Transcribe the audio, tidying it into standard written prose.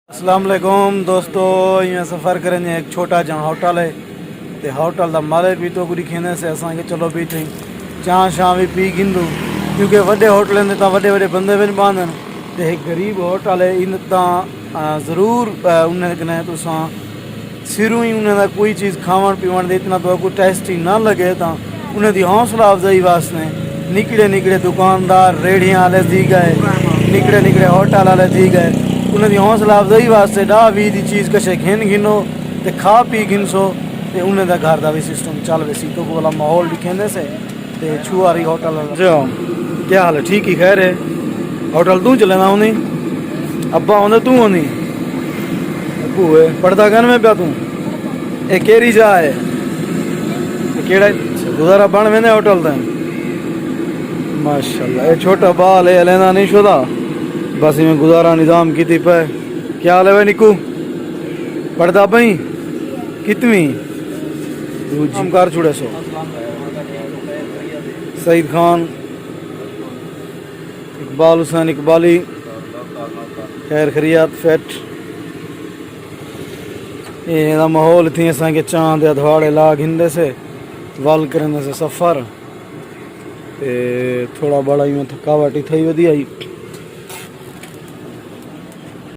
अस्सलाम वालेकुम दोस्तों, यहाँ सफ़र करेंगे एक छोटा जहाँ होटल है तो होटल का मालिक भी तो कुछ खेने से असा के चलो भी थी चाह शाह भी पी गिंदू क्योंकि वड्डे होटल ने तो वड्डे वड्डे बंदे भी बांधन तो एक गरीब होटल है इन ज़रूर उन्हें कने तुसा सिरों ही उन्हें कोई चीज़ खावन पीवन दे इतना तो कोई टेस्टी ना लगे तो उन्हें दी हौसला अफजाई वास्ते निकड़े निकड़े दुकानदार रेढ़ियाँ वाले दी गए, निकड़े निकड़े होटल वाले दी गए, उन्हें दी हौसला अफजाई वास्ते डा भी दी चीज़ कशे घिन गिनो ते खा पी गिनसो ते उन्हें दा घर दा भी सिस्टम चल वैसी तो वाला माहौल भी कहने से ते छुआरी होटल जो क्या हाल है? ठीक ही खैर है। होटल तू चलेना होनी अब्बा होने तू होनी अबू है पढ़ता घर में पिया तू ए केरी जा है केड़ा गुजारा बन वेंदे होटल ते माशाल्लाह ये छोटा बाल है लेना नहीं शुदा बस में गुजारा निजाम की पे क्या हाल है भाई निकू पढ़ता पई कितवी दूजी कार छुड़े सो सईद खान इकबाल हुसैन इकबाली खैर खरियात फैट ये माहौल थी असा के चांद अधवाड़े लाग हिंदे से वल करने से सफ़र थोड़ा बड़ा ही थकावट ही थी वधी आई।